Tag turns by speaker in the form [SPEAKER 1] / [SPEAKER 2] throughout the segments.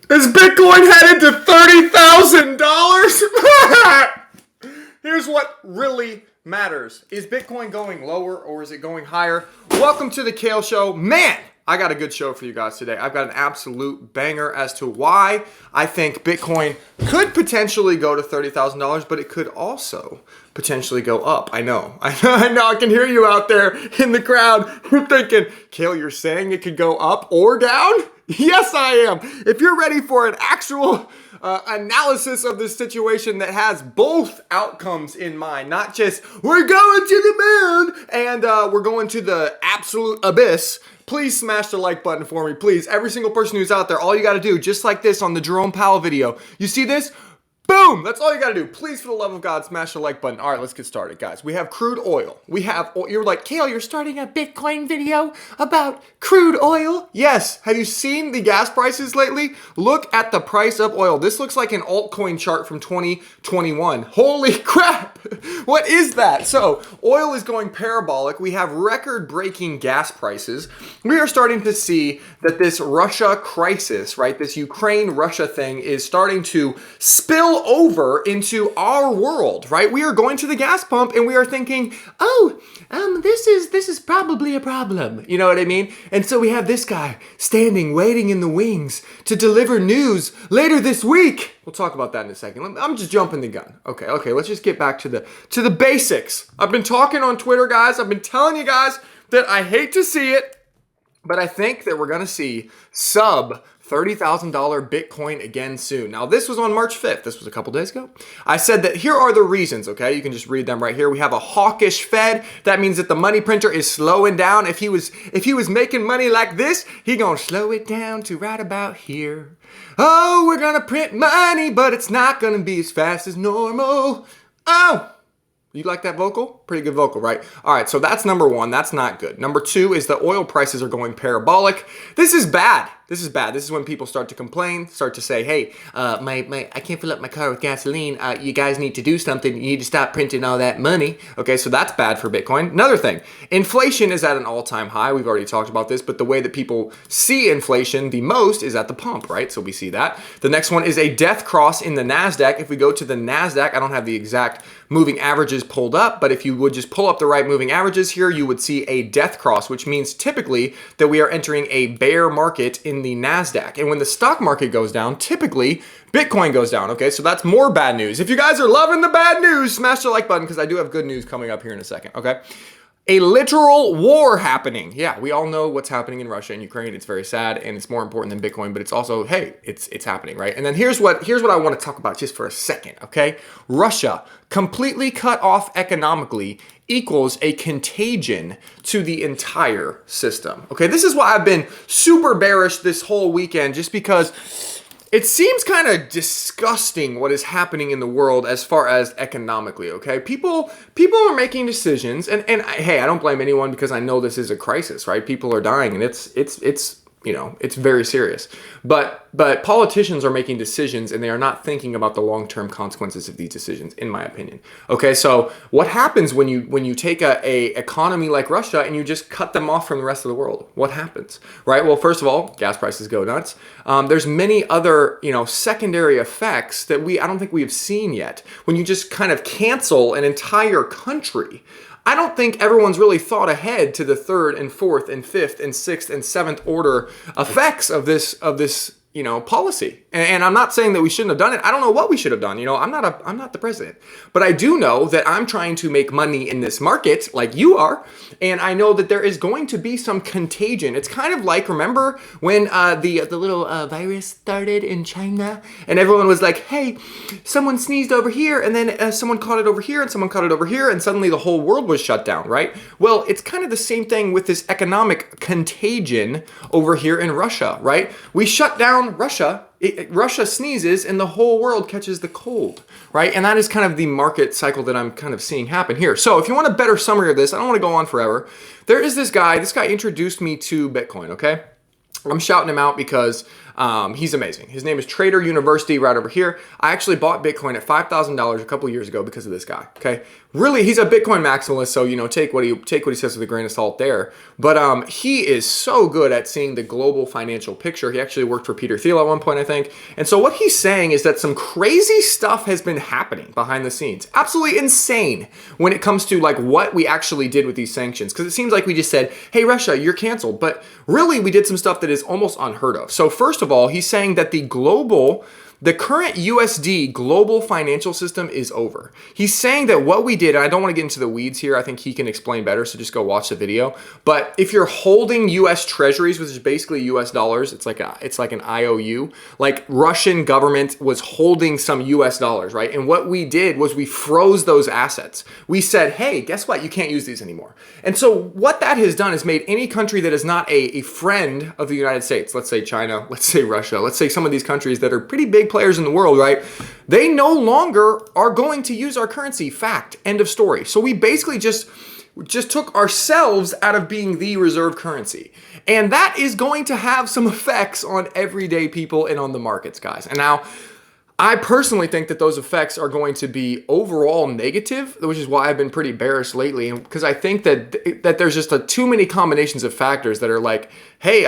[SPEAKER 1] Is Bitcoin headed to $30,000? Here's what really matters. Is Bitcoin going lower or is it going higher? Welcome to the Kale Show. Man, I got a good show for you guys today. I've got an absolute banger as to why I think Bitcoin could potentially go to $30,000, but it could also potentially go up. I know, I can hear you out there in the crowd. You're thinking, Kale, you're saying it could go up or down? Yes, I am. If you're ready for an actual analysis of this situation that has both outcomes in mind, not just we're going to the moon and we're going to the absolute abyss, please smash the like button for me, please. Every single person who's out there, all you got to do, just like this on the Jerome Powell video, you see this? Boom! That's all you gotta do. Please, for the love of God, smash the like button. All right, let's get started, guys. We have crude oil. You're like, Kale, you're starting a Bitcoin video about crude oil? Yes. Have you seen the gas prices lately? Look at the price of oil. This looks like an altcoin chart from 2021. Holy crap! What is that? So, oil is going parabolic. We have record-breaking gas prices. We are starting to see that this Russia crisis, right, this Ukraine-Russia thing is starting to spill over into our world, right? We are going to the gas pump and we are thinking, this is probably a problem. You know what I mean? And so we have this guy standing, waiting in the wings to deliver news later this week. We'll talk about that in a second. I'm just jumping the gun. Okay, let's just get back to the basics. I've been talking on Twitter, guys. I've been telling you guys that I hate to see it, but I think that we're gonna see sub $30,000 Bitcoin again soon. Now, this was on March 5th. This was a couple days ago. I said that here are the reasons, okay? You can just read them right here. We have a hawkish Fed. That means that the money printer is slowing down. If he was making money like this, he gonna slow it down to right about here. Oh, we're gonna print money, but it's not gonna be as fast as normal. Oh! You like that vocal? Pretty good vocal, right? All right, so that's number one. That's not good. Number two is the oil prices are going parabolic. This is bad. This is bad. This is when people start to complain, start to say, hey, I can't fill up my car with gasoline. You guys need to do something. You need to stop printing all that money. Okay, so that's bad for Bitcoin. Another thing, inflation is at an all-time high. We've already talked about this, but the way that people see inflation the most is at the pump, right? So we see that. The next one is a death cross in the NASDAQ. If we go to the NASDAQ, I don't have the exact moving averages pulled up, but if you would just pull up the right moving averages here, you would see a death cross, which means typically that we are entering a bear market in the NASDAQ. And when the stock market goes down, typically Bitcoin goes down. Okay, so that's more bad news. If you guys are loving the bad news, smash the like button because I do have good news coming up here in a second. Okay. A literal war happening. Yeah, we all know what's happening in Russia and Ukraine. It's very sad and it's more important than Bitcoin, but it's also, hey, it's happening, right? And then here's what I want to talk about just for a second, okay? Russia completely cut off economically equals a contagion to the entire system. Okay, this is why I've been super bearish this whole weekend, just because it seems kind of disgusting what is happening in the world as far as economically, okay? People are making decisions, and hey, I don't blame anyone because I know this is a crisis, right? People are dying, and it's you know, it's very serious. But politicians are making decisions and they are not thinking about the long-term consequences of these decisions, in my opinion. Okay, so what happens when you take a economy like Russia and you just cut them off from the rest of the world? What happens, right? Well, first of all, gas prices go nuts. There's many other, secondary effects that I don't think we have seen yet. When you just kind of cancel an entire country, I don't think everyone's really thought ahead to the third and fourth and fifth and sixth and seventh order effects of this policy. And I'm not saying that we shouldn't have done it. I don't know what we should have done. I'm not the president, but I do know that I'm trying to make money in this market like you are. And I know that there is going to be some contagion. It's kind of like, remember when the little virus started in China and everyone was like, hey, someone sneezed over here and then someone caught it over here and someone caught it over here and suddenly the whole world was shut down, right? Well, it's kind of the same thing with this economic contagion over here in Russia, right? We shut down Russia. Russia sneezes and the whole world catches the cold, right? And that is kind of the market cycle that I'm kind of seeing happen here. So if you want a better summary of this, I don't want to go on forever. There is this guy introduced me to Bitcoin, okay? I'm shouting him out because He's amazing. His name is Trader University right over here. I actually bought Bitcoin at $5,000 a couple years ago because of this guy. Okay, really, he's a Bitcoin maximalist, so take what he says with a grain of salt there. But he is so good at seeing the global financial picture. He actually worked for Peter Thiel at one point, I think. And so what he's saying is that some crazy stuff has been happening behind the scenes. Absolutely insane when it comes to like what we actually did with these sanctions. Because it seems like we just said, hey, Russia, you're canceled. But really, we did some stuff that is almost unheard of. So first of all, he's saying that the current USD global financial system is over. He's saying that what we did, and I don't want to get into the weeds here, I think he can explain better, so just go watch the video. But if you're holding US treasuries, which is basically US dollars, it's like an IOU, like Russian government was holding some US dollars, right? And what we did was we froze those assets. We said, hey, guess what? You can't use these anymore. And so what that has done is made any country that is not a friend of the United States, let's say China, let's say Russia, let's say some of these countries that are pretty big players in the world, right? They no longer are going to use our currency. Fact. End of story. So we basically just took ourselves out of being the reserve currency. And that is going to have some effects on everyday people and on the markets, guys. And now, I personally think that those effects are going to be overall negative, which is why I've been pretty bearish lately. Because I think that there's just too many combinations of factors that are like, hey,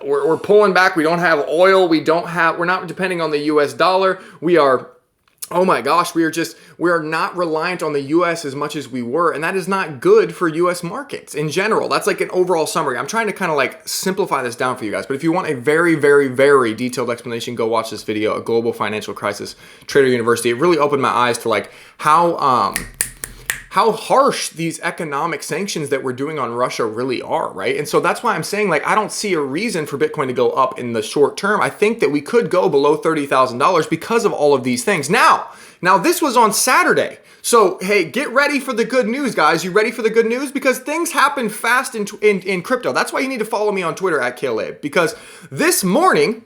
[SPEAKER 1] we're pulling back. We don't have oil. We're not depending on the US dollar. Oh my gosh, we are not reliant on the US as much as we were, and that is not good for US markets in general. That's like an overall summary. I'm trying to kind of like simplify this down for you guys, but if you want a very, very, very detailed explanation, go watch this video, A Global Financial Crisis, Trader University. It really opened my eyes to like how harsh these economic sanctions that we're doing on Russia really are, right? And so that's why I'm saying, like, I don't see a reason for Bitcoin to go up in the short term. I think that we could go below $30,000 because of all of these things. Now this was on Saturday. So, hey, get ready for the good news, guys. You ready for the good news? Because things happen fast in crypto. That's why you need to follow me on Twitter at Caleb. Because this morning,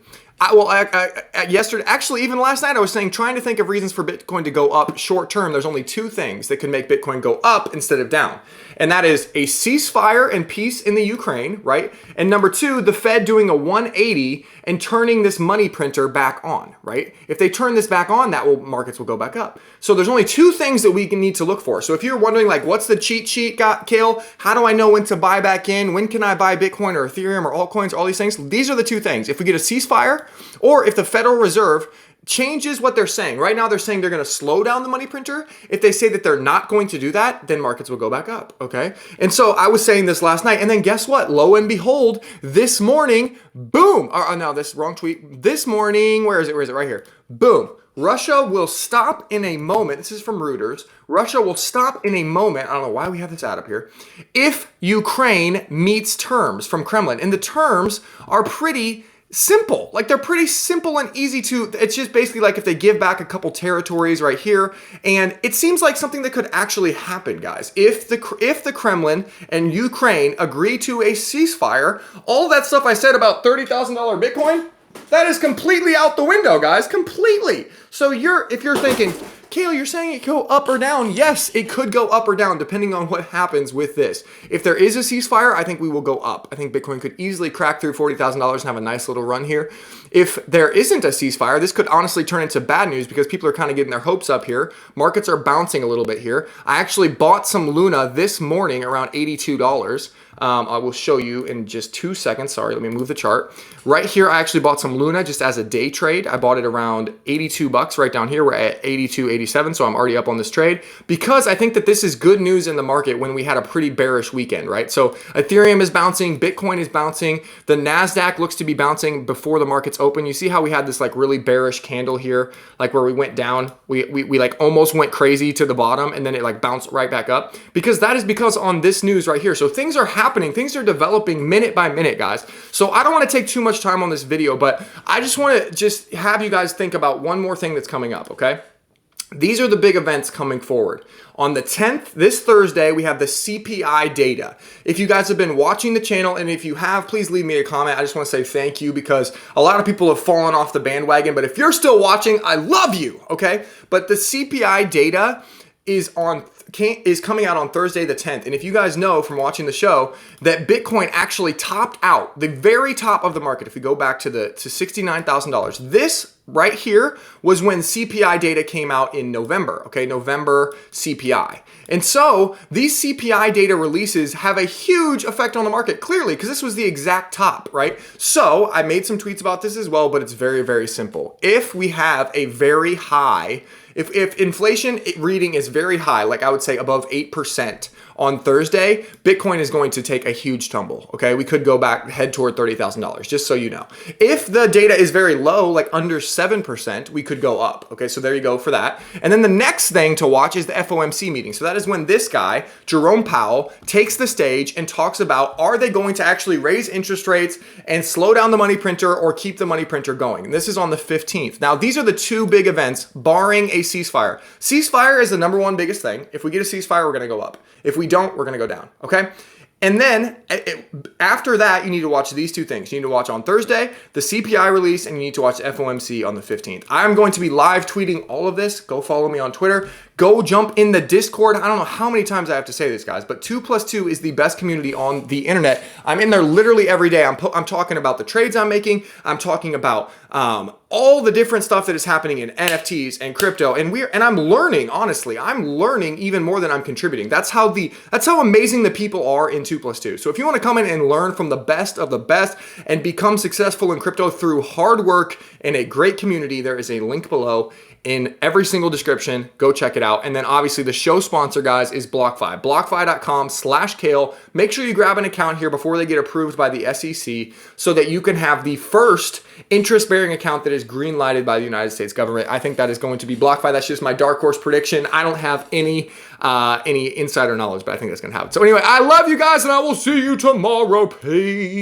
[SPEAKER 1] yesterday, actually, even last night, I was saying, trying to think of reasons for Bitcoin to go up short term. There's only two things that can make Bitcoin go up instead of down. And that is a ceasefire and peace in the Ukraine, right? And number two, the Fed doing a 180 and turning this money printer back on, right? If they turn this back on, markets will go back up. So there's only two things that we need to look for. So if you're wondering, like, what's the cheat sheet, Kale? How do I know when to buy back in? When can I buy Bitcoin or Ethereum or altcoins, all these things? These are the two things. If we get a ceasefire, or if the Federal Reserve changes what they're saying. Right now, they're saying they're going to slow down the money printer. If they say that they're not going to do that, then markets will go back up, okay? And so I was saying this last night, and then guess what? Lo and behold, this morning, boom. No, this wrong tweet. This morning, where is it? Right here. Boom. Russia will stop in a moment. This is from Reuters. Russia will stop in a moment. I don't know why we have this ad up here. If Ukraine meets terms from Kremlin. And the terms are pretty simple. Like, they're pretty simple and easy it's just basically like if they give back a couple territories right here. And it seems like something that could actually happen, guys. If the Kremlin and Ukraine agree to a ceasefire, all that stuff I said about $30,000 Bitcoin, that is completely out the window, guys. Completely. So if you're thinking, Kale, you're saying it could go up or down. Yes, it could go up or down depending on what happens with this. If there is a ceasefire, I think we will go up. I think Bitcoin could easily crack through $40,000 and have a nice little run here. If there isn't a ceasefire, this could honestly turn into bad news because people are kind of getting their hopes up here. Markets are bouncing a little bit here. I actually bought some Luna this morning around $82. I will show you in just 2 seconds. Sorry, let me move the chart. Right here, I actually bought some Luna just as a day trade. I bought it around 82 bucks right down here. We're at 82, 87, so I'm already up on this trade because I think that this is good news in the market when we had a pretty bearish weekend, right? So Ethereum is bouncing, Bitcoin is bouncing, the NASDAQ looks to be bouncing before the markets open. You see how we had this like really bearish candle here, like where we went down, we like almost went crazy to the bottom and then it like bounced right back up because on this news right here. So things are happening, things are developing minute by minute, guys. So I don't want to take too much time on this video, but I just want to have you guys think about one more thing that's coming up, okay? These are the big events coming forward. On the 10th, this Thursday, we have the CPI data. If you guys have been watching the channel, and if you have, please leave me a comment. I just want to say thank you because a lot of people have fallen off the bandwagon, but if you're still watching, I love you, okay? But the CPI data is on is coming out on Thursday the 10th. And if you guys know from watching the show that Bitcoin actually topped out the very top of the market, if we go back to $69,000, this right here was when CPI data came out in November, okay? November CPI. And so these CPI data releases have a huge effect on the market, clearly, because this was the exact top, right? So I made some tweets about this as well, but it's very, very simple. If we have a very high, if inflation reading is very high, like I would say above 8%, on Thursday, Bitcoin is going to take a huge tumble, okay? We could go back, head toward $30,000, just so you know. If the data is very low, like under 7%, we could go up, okay? So there you go for that. And then the next thing to watch is the FOMC meeting. So that is when this guy, Jerome Powell, takes the stage and talks about, are they going to actually raise interest rates and slow down the money printer or keep the money printer going? And this is on the 15th. Now, these are the two big events, barring a ceasefire. Ceasefire is the number one biggest thing. If we get a ceasefire, we're gonna go up. If we don't, we're going to go down, okay? And then after that, you need to watch these two things. You need to watch on Thursday, the CPI release, and you need to watch FOMC on the 15th. I'm going to be live tweeting all of this. Go follow me on Twitter. Go jump in the Discord. I don't know how many times I have to say this, guys, but 2+2 is the best community on the internet. I'm in there literally every day. I'm talking about the trades I'm making. I'm talking about all the different stuff that is happening in NFTs and crypto, and I'm learning. Honestly, I'm learning even more than I'm contributing. That's how amazing the people are in 2+2. So if you want to come in and learn from the best of the best and become successful in crypto through hard work and a great community, there is a link below in every single description. Go check it out. And then obviously the show sponsor, guys, is BlockFi. BlockFi.com/Kale. Make sure you grab an account here before they get approved by the SEC so that you can have the first interest-bearing account that is green lighted by the United States government. I think that is going to be BlockFi. That's just my dark horse prediction. I don't have any insider knowledge, but I think that's going to happen. So anyway, I love you guys, and I will see you tomorrow. Peace.